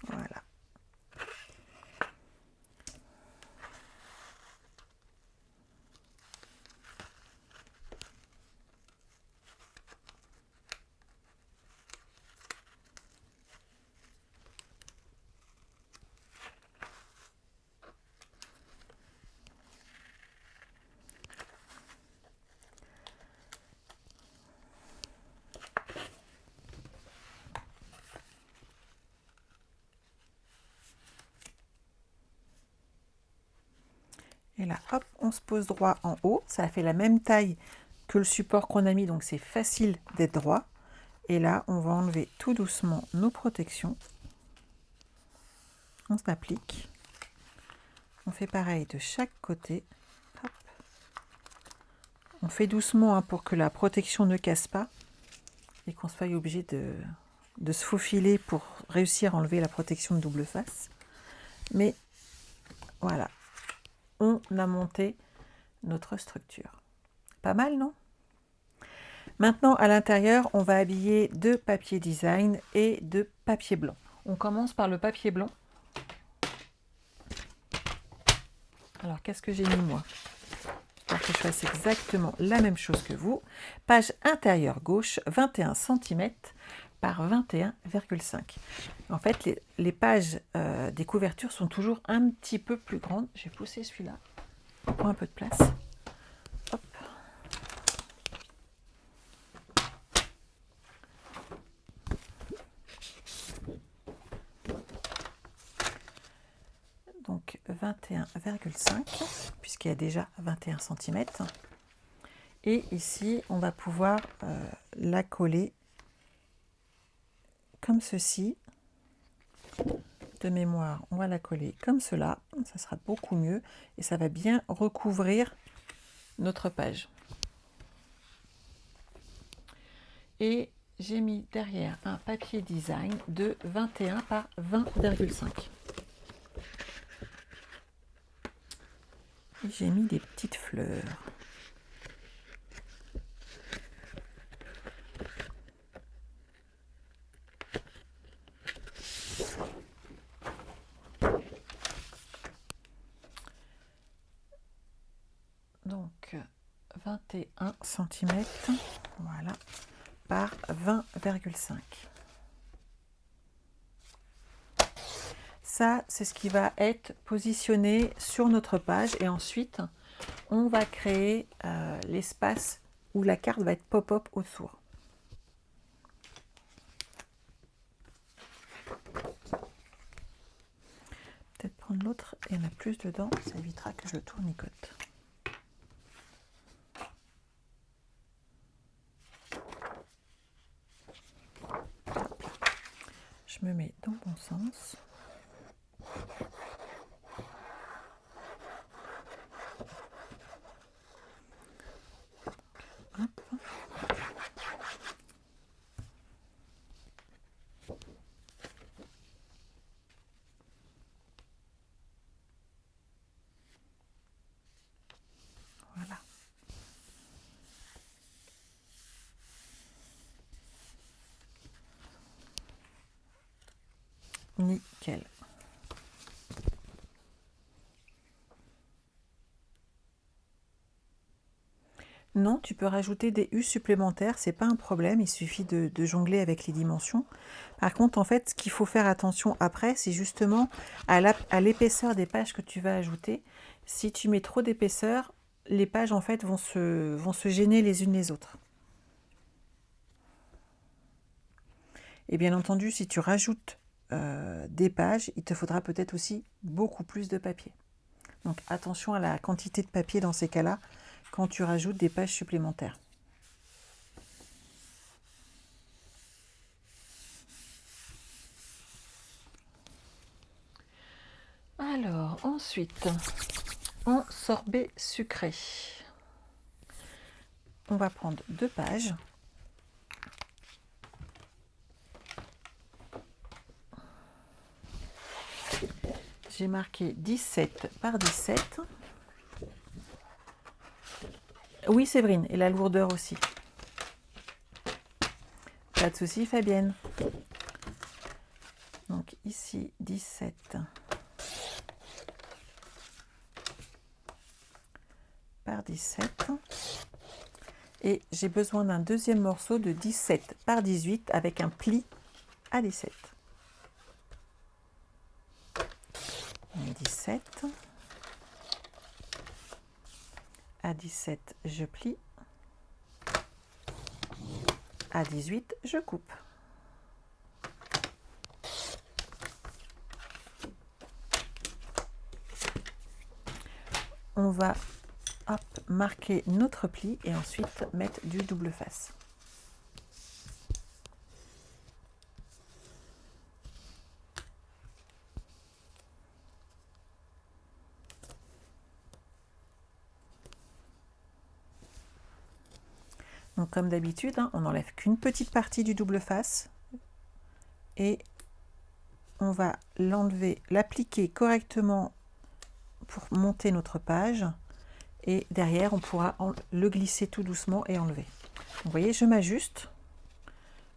Voilà. Et là, hop, on se pose droit en haut. Ça fait la même taille que le support qu'on a mis, donc c'est facile d'être droit. Et là, on va enlever tout doucement nos protections. On s'applique. On fait pareil de chaque côté. Hop. On fait doucement hein, pour que la protection ne casse pas et qu'on soit obligé de se faufiler pour réussir à enlever la protection de double face. Mais voilà, on a monté notre structure. Pas mal, non? Maintenant, à l'intérieur, on va habiller de papier design et de papier blanc. On commence par le papier blanc. Alors, qu'est-ce que j'ai mis, moi? J'espère que je fasse exactement la même chose que vous. Page intérieure gauche, 21 cm par 21,5. En fait, les pages des couvertures sont toujours un petit peu plus grandes. J'ai poussé celui-là pour un peu de place. Hop. Donc 21,5 puisqu'il y a déjà 21 cm. Et ici, on va pouvoir la coller comme ceci. De mémoire, on va la coller comme cela. Ça sera beaucoup mieux et ça va bien recouvrir notre page. Et j'ai mis derrière un papier design de 21 par 20,5. Et j'ai mis des petites fleurs. Donc 21 cm, voilà, par 20,5. Ça, c'est ce qui va être positionné sur notre page et ensuite, on va créer l'espace où la carte va être pop-up autour. Peut-être prendre l'autre, il y en a plus dedans, ça évitera que je le tournicote. Je me mets dans le bon sens. Hop. Voilà. Nickel. Non, tu peux rajouter des U supplémentaires, c'est pas un problème, il suffit de jongler avec les dimensions. Par contre, en fait, ce qu'il faut faire attention après, c'est justement à l'épaisseur des pages que tu vas ajouter. Si tu mets trop d'épaisseur, les pages en fait vont se gêner les unes les autres. Et bien entendu, si tu rajoutes des pages, il te faudra peut-être aussi beaucoup plus de papier. Donc attention à la quantité de papier dans ces cas-là, quand tu rajoutes des pages supplémentaires. Alors, ensuite, en sorbet sucré, on va prendre 2 pages. j'ai marqué 17 par 17. Oui, Séverine, et la lourdeur aussi. Pas de souci, Fabienne. Donc ici, 17 par 17. Et j'ai besoin d'un deuxième morceau de 17 par 18 avec un pli à 17. 17 à 17, je plie. À 18, je coupe. On va marquer notre pli et ensuite mettre du double face. Donc comme d'habitude, on n'enlève qu'une petite partie du double face et on va l'enlever, l'appliquer correctement pour monter notre page et derrière on pourra le glisser tout doucement et enlever. Donc, vous voyez, je m'ajuste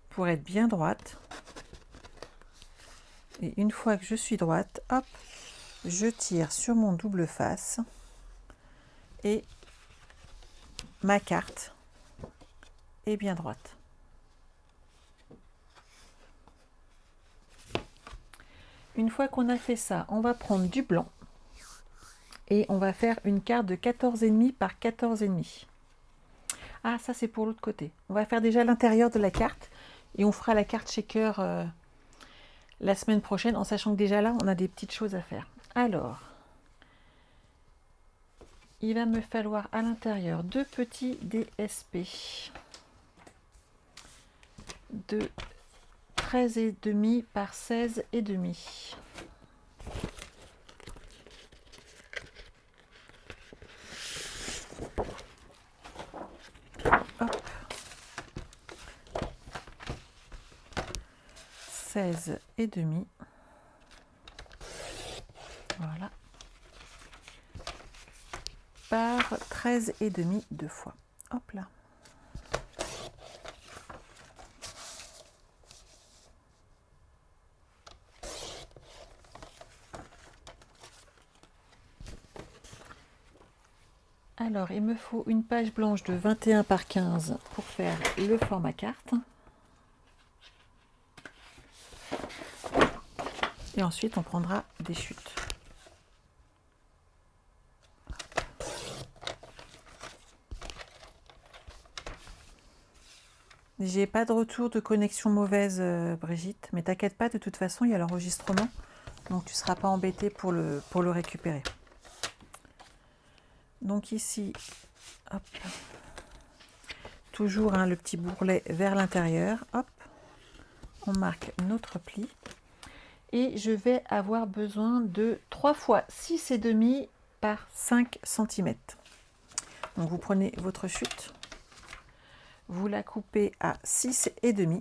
pour être bien droite et une fois que je suis droite, hop, je tire sur mon double face et ma carte est bien droite. Une fois qu'on a fait ça, on va prendre du blanc et on va faire une carte de 14,5 par 14,5. Ah, ça c'est pour l'autre côté. On va faire déjà l'intérieur de la carte et on fera la carte shaker la semaine prochaine, en sachant que déjà là, on a des petites choses à faire. Alors, il va me falloir à l'intérieur deux petits DSP de 13,5 par 16,5. Hop. 16,5. Voilà. Par 13,5 deux fois. Hop là. Alors, il me faut une page blanche de 21 par 15 pour faire le format carte. Et ensuite, on prendra des chutes. J'ai pas de retour de connexion mauvaise, Brigitte, mais t'inquiète pas, de toute façon, il y a l'enregistrement, donc tu ne seras pas embêtée pour le récupérer. Donc ici, hop, toujours le petit bourrelet vers l'intérieur, hop, on marque notre pli. Et je vais avoir besoin de 3 fois 6,5 par 5 cm. Donc vous prenez votre chute, vous la coupez à 6,5.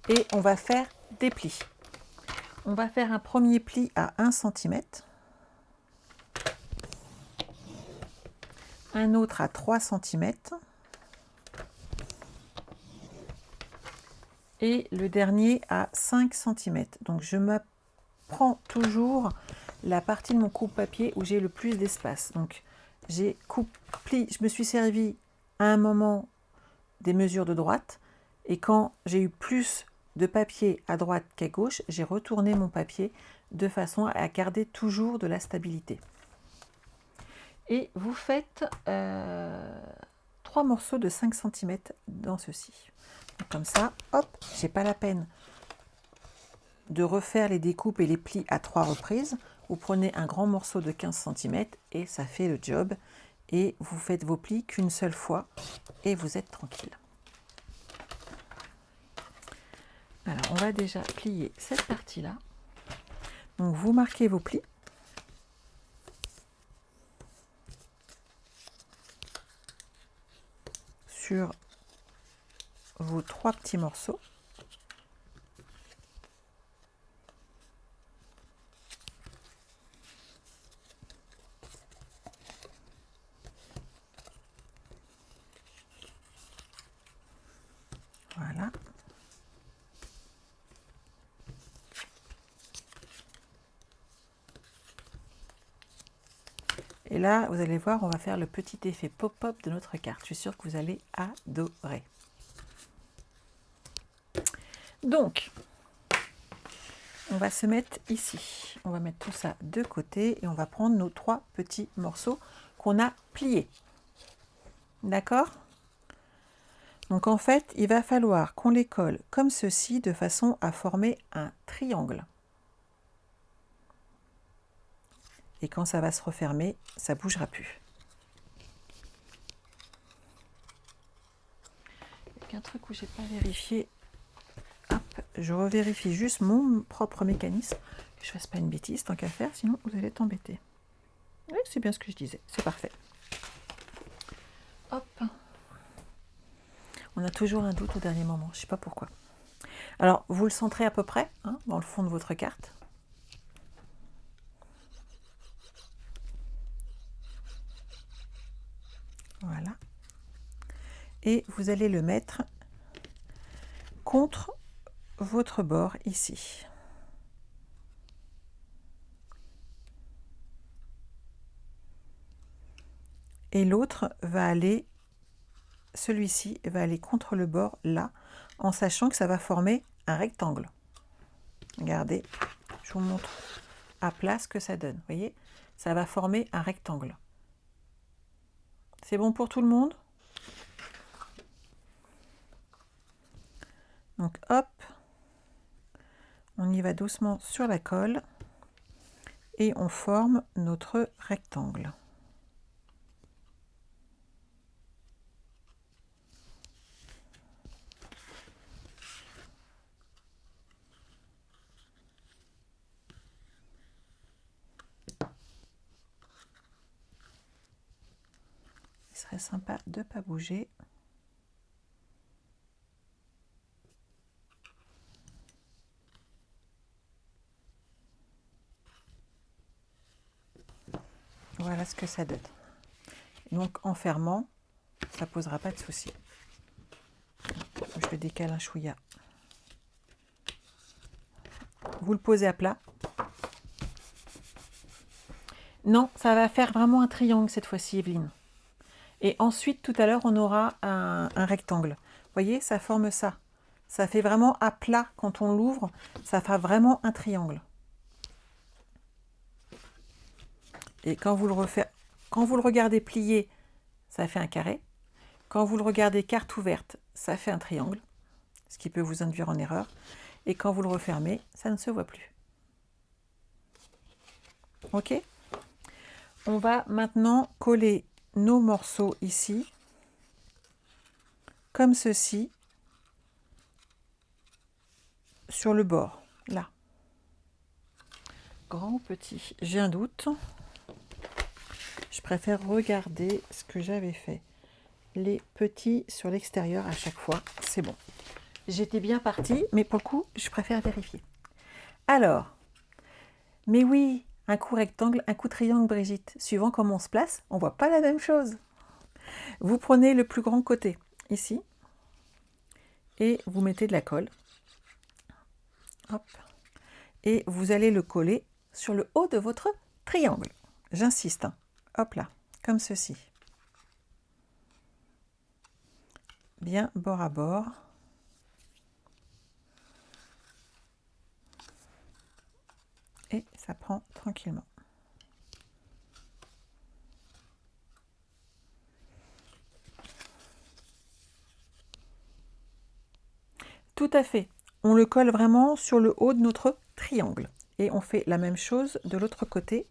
Et on va faire des plis. On va faire un premier pli à 1 cm, un autre à 3 cm et le dernier à 5 cm. Donc je me prends toujours la partie de mon coupe-papier où j'ai le plus d'espace. Donc j'ai pli, je me suis servi à un moment des mesures de droite et quand j'ai eu plus de papier à droite qu'à gauche, j'ai retourné mon papier de façon à garder toujours de la stabilité. Et vous faites 3 morceaux de 5 cm dans ceci. Donc comme ça, hop, j'ai pas la peine de refaire les découpes et les plis à 3 reprises. Vous prenez un grand morceau de 15 cm et ça fait le job. Et vous faites vos plis qu'une seule fois et vous êtes tranquille. Alors, on va déjà plier cette partie-là. Donc, vous marquez vos plis. Sur vos 3 petits morceaux. Voilà. Et là, vous allez voir, on va faire le petit effet pop-up de notre carte. Je suis sûre que vous allez adorer. Donc, on va se mettre ici. On va mettre tout ça de côté et on va prendre nos 3 petits morceaux qu'on a pliés. D'accord? Donc en fait, il va falloir qu'on les colle comme ceci de façon à former un triangle. Et quand ça va se refermer, ça ne bougera plus. Il y a un truc où je n'ai pas vérifié. Hop, je revérifie juste mon propre mécanisme. Que je ne fasse pas une bêtise tant qu'à faire, sinon vous allez être embêté. Oui, c'est bien ce que je disais, c'est parfait. Hop. On a toujours un doute au dernier moment, je ne sais pas pourquoi. Alors, vous le centrez à peu près hein, dans le fond de votre carte. Voilà. Et vous allez le mettre contre votre bord ici. Et l'autre va aller, celui-ci va aller contre le bord là, en sachant que ça va former un rectangle. Regardez, je vous montre à plat ce que ça donne. Vous voyez, ça va former un rectangle. C'est bon pour tout le monde? Donc hop, on y va doucement sur la colle et on forme notre rectangle. Il serait sympa de ne pas bouger. Voilà ce que ça donne. Donc en fermant, ça ne posera pas de souci. Je le décale un chouïa. Vous le posez à plat. Non, ça va faire vraiment un triangle cette fois-ci, Evelyne. Et ensuite, tout à l'heure, on aura un rectangle. Vous voyez, ça forme ça. Ça fait vraiment à plat quand on l'ouvre. Ça fait vraiment un triangle. Et quand vous le regardez plié, ça fait un carré. Quand vous le regardez carte ouverte, ça fait un triangle, ce qui peut vous induire en erreur. Et quand vous le refermez, ça ne se voit plus. Ok? On va maintenant coller nos morceaux ici, comme ceci, sur le bord, là. Grand ou petit? J'ai un doute. Je préfère regarder ce que j'avais fait. Les petits sur l'extérieur à chaque fois, c'est bon. J'étais bien partie, mais pour le coup, je préfère vérifier. Alors, mais oui, un coup rectangle, un coup triangle, Brigitte. Suivant comment on se place, on ne voit pas la même chose. Vous prenez le plus grand côté, ici, et vous mettez de la colle. Hop. Et vous allez le coller sur le haut de votre triangle. J'insiste. Hein. Hop là, comme ceci. Bien bord à bord. Et ça prend tranquillement. Tout à fait. On le colle vraiment sur le haut de notre triangle. Et on fait la même chose de l'autre côté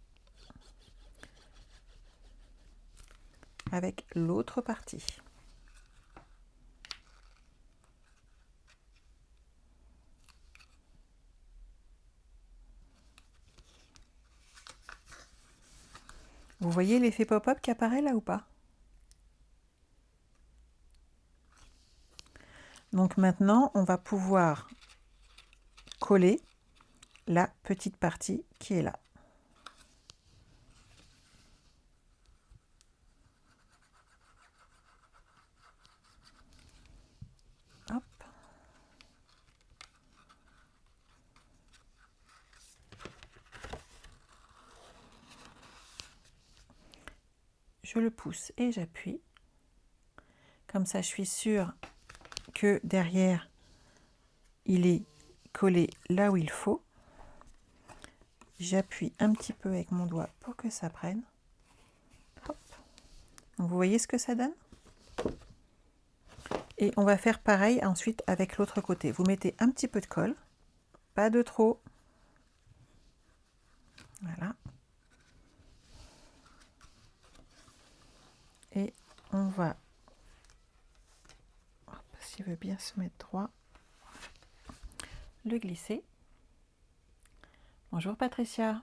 avec l'autre partie. Vous voyez l'effet pop-up qui apparaît là ou pas? Donc maintenant, on va pouvoir coller la petite partie qui est là. Hop. je le pousse et j'appuie. Comme ça, je suis sûre que derrière, il est collé là où il faut. J'appuie un petit peu avec mon doigt pour que ça prenne. Hop. Donc, vous voyez ce que ça donne? Et on va faire pareil ensuite avec l'autre côté. Vous mettez un petit peu de colle, pas de trop. Voilà. Et on va, s'il veut bien se mettre droit, le glisser. Bonjour Patricia.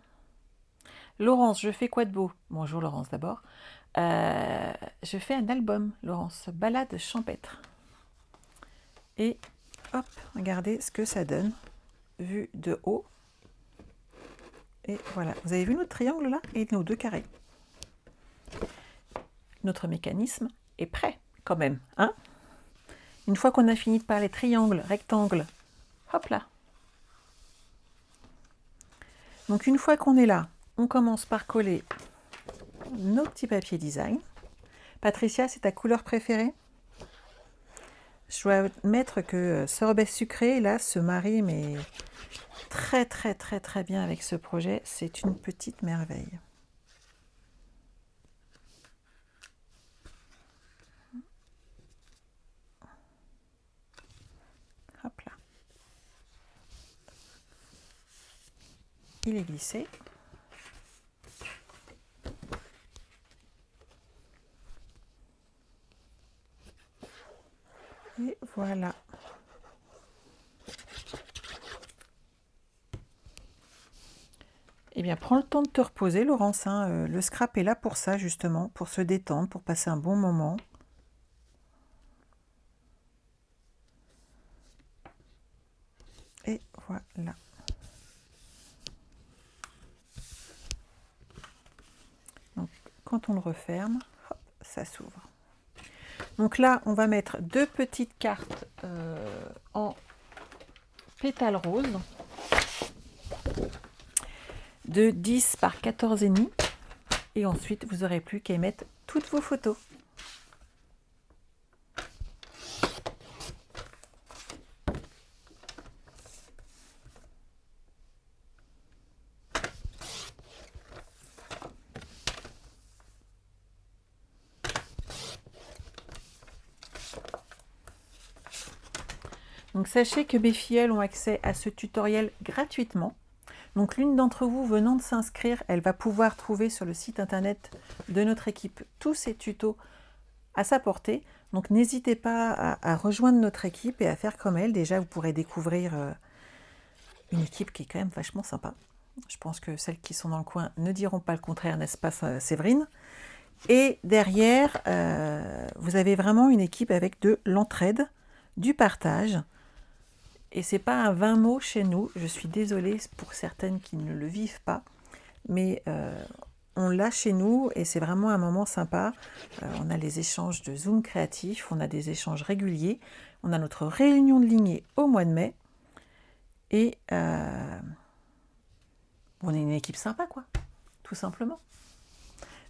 Laurence, je fais quoi de beau? Bonjour Laurence d'abord. Je fais un album, Laurence, balade champêtre. Et hop, regardez ce que ça donne, vu de haut. Et voilà, vous avez vu notre triangle là et nos deux carrés. Notre mécanisme est prêt quand même, hein? Une fois qu'on a fini de parler triangle, rectangle, hop là. Donc une fois qu'on est là, on commence par coller nos petits papiers design. Patricia, c'est ta couleur préférée? Je dois admettre que sorbet sucré, là, se marie, mais très bien avec ce projet. C'est une petite merveille. Hop là. Il est glissé. Et voilà. Eh bien, prends le temps de te reposer, Laurence. Hein. Le scrap est là pour ça, justement, pour se détendre, pour passer un bon moment. Et voilà. Donc, quand on le referme, hop, ça s'ouvre. Donc là, on va mettre deux petites cartes en pétales roses de 10 par 14,5. Et ensuite, vous n'aurez plus qu'à y mettre toutes vos photos. Donc sachez que mes filleuls ont accès à ce tutoriel gratuitement. Donc l'une d'entre vous venant de s'inscrire, elle va pouvoir trouver sur le site internet de notre équipe tous ces tutos à sa portée. Donc n'hésitez pas à rejoindre notre équipe et à faire comme elle. Déjà, vous pourrez découvrir une équipe qui est quand même vachement sympa. Je pense que celles qui sont dans le coin ne diront pas le contraire, n'est-ce pas Séverine? Et derrière, vous avez vraiment une équipe avec de l'entraide, du partage. Et c'est pas un 20 mots chez nous, je suis désolée pour certaines qui ne le vivent pas, mais on l'a chez nous et c'est vraiment un moment sympa. On a les échanges de Zoom créatifs, on a des échanges réguliers, on a notre réunion de lignée au mois de mai et on est une équipe sympa quoi, tout simplement.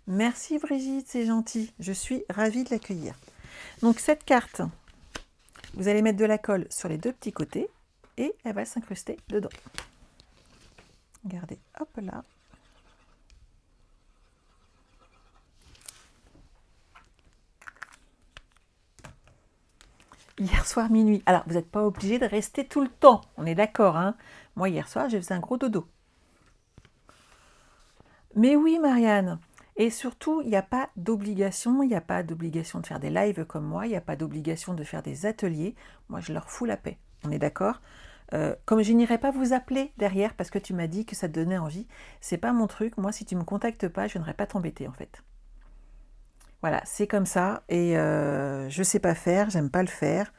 Merci Brigitte, c'est gentil, je suis ravie de l'accueillir. Donc cette carte, vous allez mettre de la colle sur les deux petits côtés et elle va s'incruster dedans. Regardez, hop là. Hier soir minuit. Alors, vous n'êtes pas obligé de rester tout le temps, on est d'accord, hein? Moi, hier soir, j'ai fait un gros dodo. Mais oui, Marianne. Et surtout, il n'y a pas d'obligation, il n'y a pas d'obligation de faire des lives comme moi, il n'y a pas d'obligation de faire des ateliers. Moi, je leur fous la paix, on est d'accord? Comme je n'irai pas vous appeler derrière parce que tu m'as dit que ça te donnait envie, c'est pas mon truc. Moi, si tu me contactes pas, je viendrai pas t'embêter en fait. Voilà, c'est comme ça et je sais pas faire, j'aime pas le faire.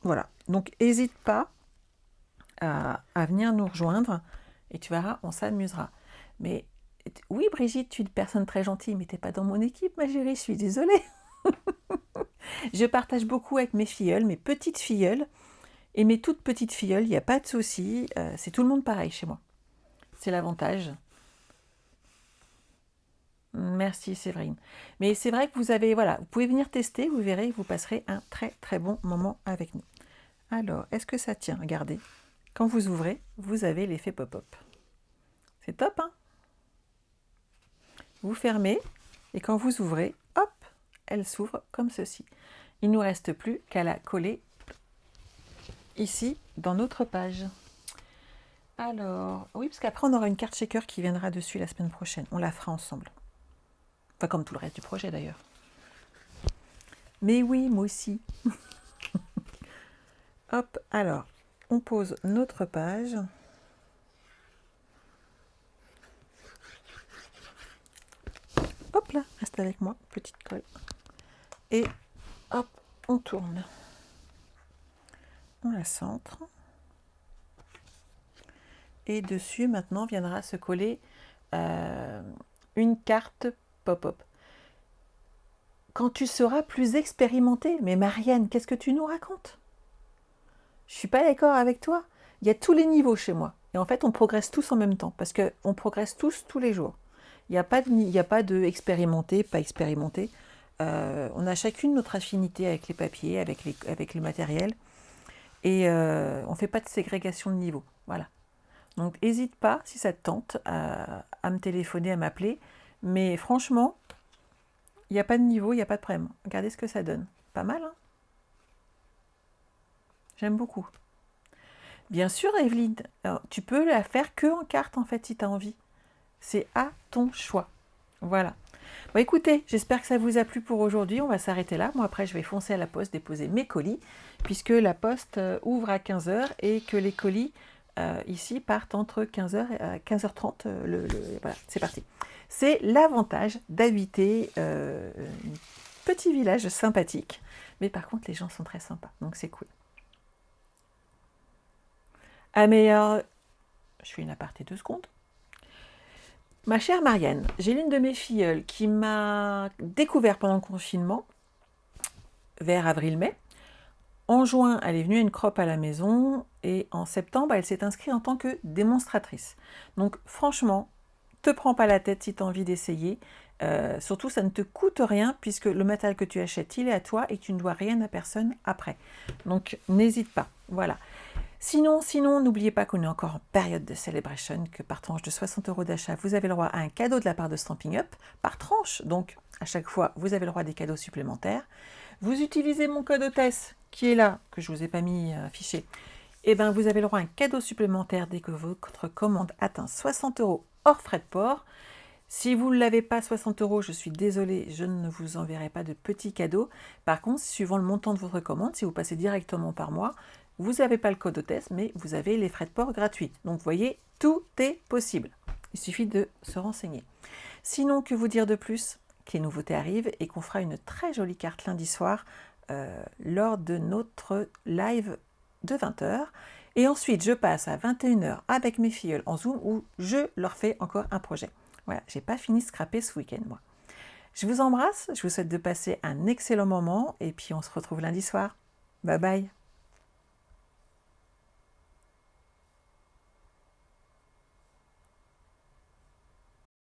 Voilà, donc n'hésite pas à venir nous rejoindre et tu verras, on s'amusera. Mais oui, Brigitte, tu es une personne très gentille, mais t'es pas dans mon équipe, ma chérie, je suis désolée. Je partage beaucoup avec mes filleules, mes petites filleules. Et mes toutes petites filleules, il n'y a pas de souci, c'est tout le monde pareil chez moi. C'est l'avantage. Merci Séverine. Mais c'est vrai que vous avez, voilà, vous pouvez venir tester, vous verrez, vous passerez un très très bon moment avec nous. Alors, est-ce que ça tient? Regardez, quand vous ouvrez, vous avez l'effet pop-up. C'est top, hein? Vous fermez, et quand vous ouvrez, hop, elle s'ouvre comme ceci. Il ne nous reste plus qu'à la coller ici, dans notre page. Alors, oui, parce qu'après, on aura une carte shaker qui viendra dessus la semaine prochaine. On la fera ensemble. Enfin, comme tout le reste du projet, d'ailleurs. Mais oui, moi aussi. Hop, alors, on pose notre page. Hop là, reste avec moi, petite colle. Et hop, on tourne. On la centre. Et dessus, maintenant, viendra se coller une carte pop-up. Quand tu seras plus expérimentée, mais Marianne, qu'est-ce que tu nous racontes? Je suis pas d'accord avec toi. Il y a tous les niveaux chez moi. Et en fait, on progresse tous en même temps, parce qu'on progresse tous les jours. Il n'y a pas de expérimenté, pas expérimenté. On a chacune notre affinité avec les papiers, avec le matériel. Et on ne fait pas de ségrégation de niveau. Voilà. Donc, n'hésite pas, si ça te tente, à me téléphoner, à m'appeler. Mais franchement, il n'y a pas de niveau, il n'y a pas de problème. Regardez ce que ça donne. Pas mal, hein? J'aime beaucoup. Bien sûr, Evelyne, alors, tu peux la faire que en carte, en fait, si tu as envie. C'est à ton choix. Voilà. Bon, écoutez, j'espère que ça vous a plu pour aujourd'hui. On va s'arrêter là. Moi, après, je vais foncer à la poste déposer mes colis, puisque la poste ouvre à 15 h et que les colis, ici, partent entre 15 h et 15 h 30. Voilà, c'est parti. C'est l'avantage d'habiter un petit village sympathique. Mais par contre, les gens sont très sympas, donc c'est cool. Ah, mais je fais une aparté 2 secondes. Ma chère Marianne, j'ai l'une de mes filleules qui m'a découvert pendant le confinement, vers avril-mai. En juin, elle est venue à une crop à la maison et en septembre, elle s'est inscrite en tant que démonstratrice. Donc franchement, te prends pas la tête si tu as envie d'essayer. Surtout, ça ne te coûte rien puisque le matériel que tu achètes, il est à toi et tu ne dois rien à personne après. Donc n'hésite pas. Voilà. Sinon, n'oubliez pas qu'on est encore en période de celebration, que par tranche de 60 € d'achat, vous avez le droit à un cadeau de la part de Stampin' Up, par tranche. Donc, à chaque fois, vous avez le droit à des cadeaux supplémentaires. Vous utilisez mon code hôtesse, qui est là, que je ne vous ai pas mis affiché. Et bien, vous avez le droit à un cadeau supplémentaire dès que votre commande atteint 60 € hors frais de port. Si vous ne l'avez pas 60 €, je suis désolée, je ne vous enverrai pas de petits cadeaux. Par contre, suivant le montant de votre commande, si vous passez directement par mois, vous n'avez pas le code hôtesse, mais vous avez les frais de port gratuits. Donc, vous voyez, tout est possible. Il suffit de se renseigner. Sinon, que vous dire de plus? Que les nouveautés arrivent et qu'on fera une très jolie carte lundi soir lors de notre live de 20 h. Et ensuite, je passe à 21 h avec mes filleuls en Zoom où je leur fais encore un projet. Voilà, j'ai pas fini de scraper ce week-end, moi. Je vous embrasse, je vous souhaite de passer un excellent moment et puis on se retrouve lundi soir. Bye bye.